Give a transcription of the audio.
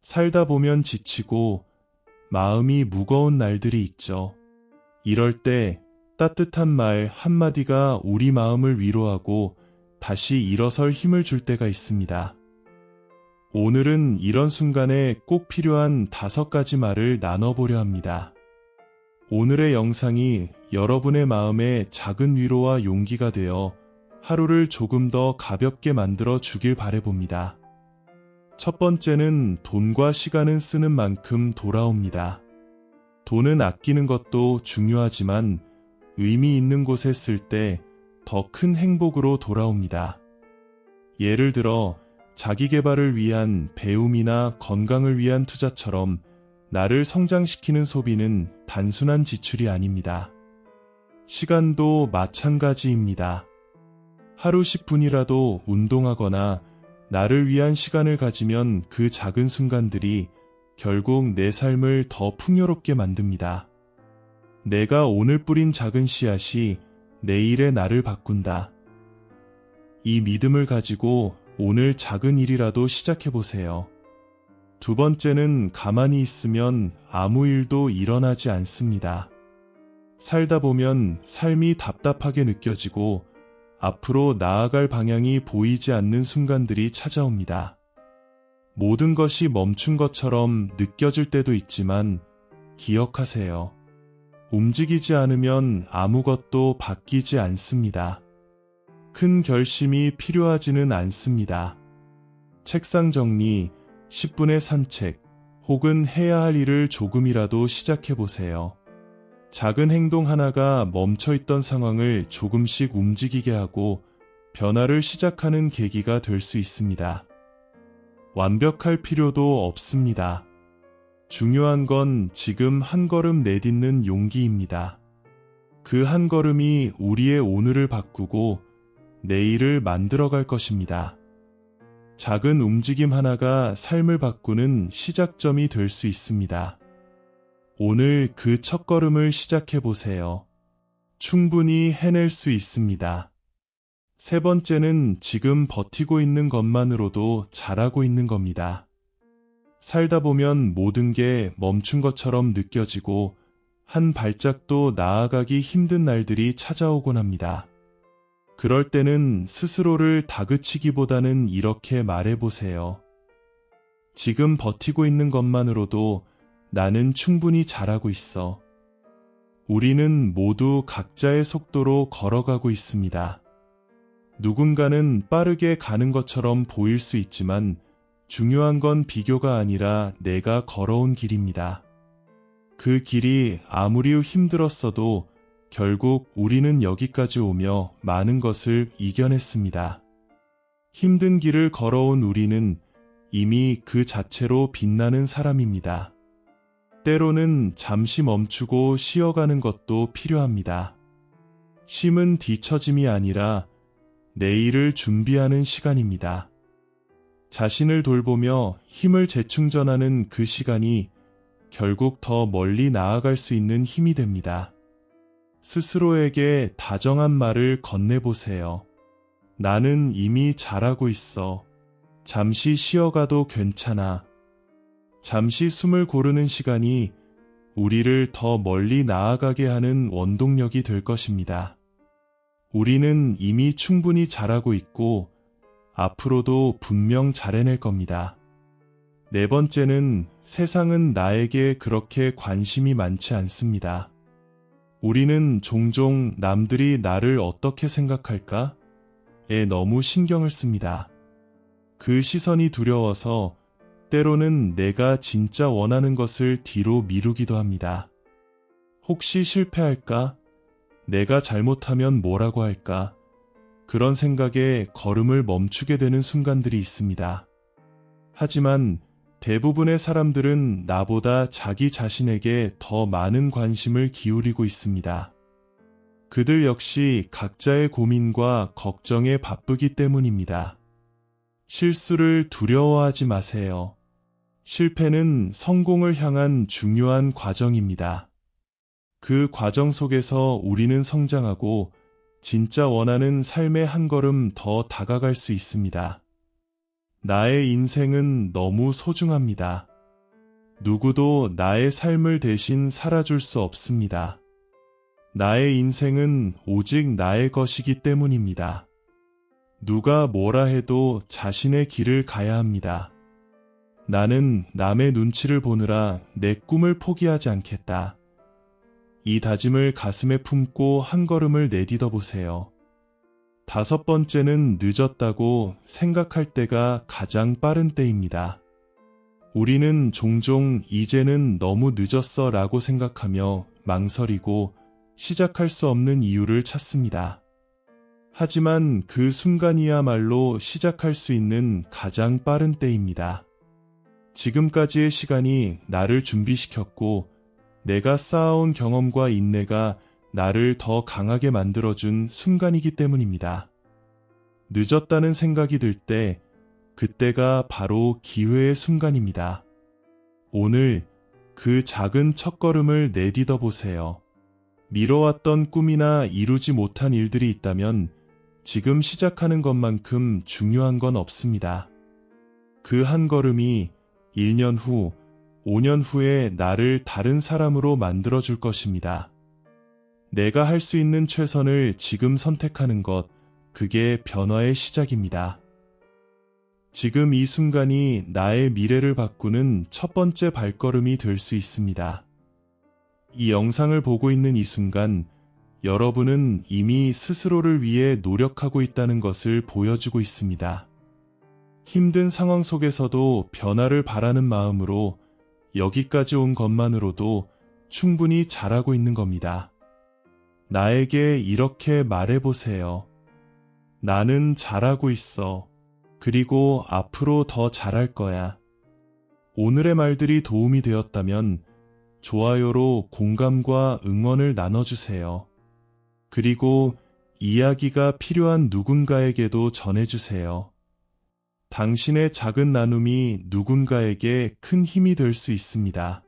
살다 보면 지치고 마음이 무거운 날들이 있죠. 이럴 때 따뜻한 말 한마디가 우리 마음을 위로하고 다시 일어설 힘을 줄 때가 있습니다. 오늘은 이런 순간에 꼭 필요한 5가지 말을 나눠보려 합니다. 오늘의 영상이 여러분의 마음에 작은 위로와 용기가 되어 하루를 조금 더 가볍게 만들어 주길 바라봅니다. 첫 번째는 돈과 시간은 쓰는 만큼 돌아옵니다. 돈은 아끼는 것도 중요하지만 의미 있는 곳에 쓸 때 더 큰 행복으로 돌아옵니다. 예를 들어 자기 개발을 위한 배움이나 건강을 위한 투자처럼 나를 성장시키는 소비는 단순한 지출이 아닙니다. 시간도 마찬가지입니다. 하루 10분이라도 운동하거나 나를 위한 시간을 가지면 그 작은 순간들이 결국 내 삶을 더 풍요롭게 만듭니다. 내가 오늘 뿌린 작은 씨앗이 내일의 나를 바꾼다. 이 믿음을 가지고 오늘 작은 일이라도 시작해보세요. 두 번째는 가만히 있으면 아무 일도 일어나지 않습니다. 살다 보면 삶이 답답하게 느껴지고 앞으로 나아갈 방향이 보이지 않는 순간들이 찾아옵니다. 모든 것이 멈춘 것처럼 느껴질 때도 있지만 기억하세요. 움직이지 않으면 아무것도 바뀌지 않습니다. 큰 결심이 필요하지는 않습니다. 책상 정리, 10분의 산책, 혹은 해야 할 일을 조금이라도 시작해보세요. 작은 행동 하나가 멈춰있던 상황을 조금씩 움직이게 하고 변화를 시작하는 계기가 될 수 있습니다. 완벽할 필요도 없습니다. 중요한 건 지금 한 걸음 내딛는 용기입니다. 그 한 걸음이 우리의 오늘을 바꾸고 내일을 만들어갈 것입니다. 작은 움직임 하나가 삶을 바꾸는 시작점이 될 수 있습니다. 오늘 그 첫걸음을 시작해보세요. 충분히 해낼 수 있습니다. 세 번째는 지금 버티고 있는 것만으로도 잘하고 있는 겁니다. 살다 보면 모든 게 멈춘 것처럼 느껴지고 한 발짝도 나아가기 힘든 날들이 찾아오곤 합니다. 그럴 때는 스스로를 다그치기보다는 이렇게 말해보세요. 지금 버티고 있는 것만으로도 나는 충분히 잘하고 있어. 우리는 모두 각자의 속도로 걸어가고 있습니다. 누군가는 빠르게 가는 것처럼 보일 수 있지만 중요한 건 비교가 아니라 내가 걸어온 길입니다. 그 길이 아무리 힘들었어도 결국 우리는 여기까지 오며 많은 것을 이겨냈습니다. 힘든 길을 걸어온 우리는 이미 그 자체로 빛나는 사람입니다. 때로는 잠시 멈추고 쉬어가는 것도 필요합니다. 쉼은 뒤처짐이 아니라 내일을 준비하는 시간입니다. 자신을 돌보며 힘을 재충전하는 그 시간이 결국 더 멀리 나아갈 수 있는 힘이 됩니다. 스스로에게 다정한 말을 건네보세요. 나는 이미 잘하고 있어. 잠시 쉬어가도 괜찮아. 잠시 숨을 고르는 시간이 우리를 더 멀리 나아가게 하는 원동력이 될 것입니다. 우리는 이미 충분히 잘하고 있고 앞으로도 분명 잘해낼 겁니다. 네 번째는 세상은 나에게 그렇게 관심이 많지 않습니다. 우리는 종종 남들이 나를 어떻게 생각할까? 에 너무 신경을 씁니다. 그 시선이 두려워서 때로는 내가 진짜 원하는 것을 뒤로 미루기도 합니다. 혹시 실패할까? 내가 잘못하면 뭐라고 할까? 그런 생각에 걸음을 멈추게 되는 순간들이 있습니다. 하지만 대부분의 사람들은 나보다 자기 자신에게 더 많은 관심을 기울이고 있습니다. 그들 역시 각자의 고민과 걱정에 바쁘기 때문입니다. 실수를 두려워하지 마세요. 실패는 성공을 향한 중요한 과정입니다. 그 과정 속에서 우리는 성장하고 진짜 원하는 삶의 한 걸음 더 다가갈 수 있습니다. 나의 인생은 너무 소중합니다. 누구도 나의 삶을 대신 살아줄 수 없습니다. 나의 인생은 오직 나의 것이기 때문입니다. 누가 뭐라 해도 자신의 길을 가야 합니다. 나는 남의 눈치를 보느라 내 꿈을 포기하지 않겠다. 이 다짐을 가슴에 품고 한 걸음을 내딛어 보세요. 5번째는 늦었다고 생각할 때가 가장 빠른 때입니다. 우리는 종종 이제는 너무 늦었어 라고 생각하며 망설이고 시작할 수 없는 이유를 찾습니다. 하지만 그 순간이야말로 시작할 수 있는 가장 빠른 때입니다. 지금까지의 시간이 나를 준비시켰고 내가 쌓아온 경험과 인내가 나를 더 강하게 만들어준 순간이기 때문입니다. 늦었다는 생각이 들 때 그때가 바로 기회의 순간입니다. 오늘 그 작은 첫걸음을 내딛어 보세요. 미뤄왔던 꿈이나 이루지 못한 일들이 있다면 지금 시작하는 것만큼 중요한 건 없습니다. 그 한 걸음이 1년 후, 5년 후에 나를 다른 사람으로 만들어줄 것입니다. 내가 할 수 있는 최선을 지금 선택하는 것, 그게 변화의 시작입니다. 지금 이 순간이 나의 미래를 바꾸는 첫 번째 발걸음이 될 수 있습니다. 이 영상을 보고 있는 이 순간, 여러분은 이미 스스로를 위해 노력하고 있다는 것을 보여주고 있습니다. 힘든 상황 속에서도 변화를 바라는 마음으로 여기까지 온 것만으로도 충분히 잘하고 있는 겁니다. 나에게 이렇게 말해보세요. 나는 잘하고 있어. 그리고 앞으로 더 잘할 거야. 오늘의 말들이 도움이 되었다면 좋아요로 공감과 응원을 나눠주세요. 그리고 이야기가 필요한 누군가에게도 전해주세요. 당신의 작은 나눔이 누군가에게 큰 힘이 될 수 있습니다.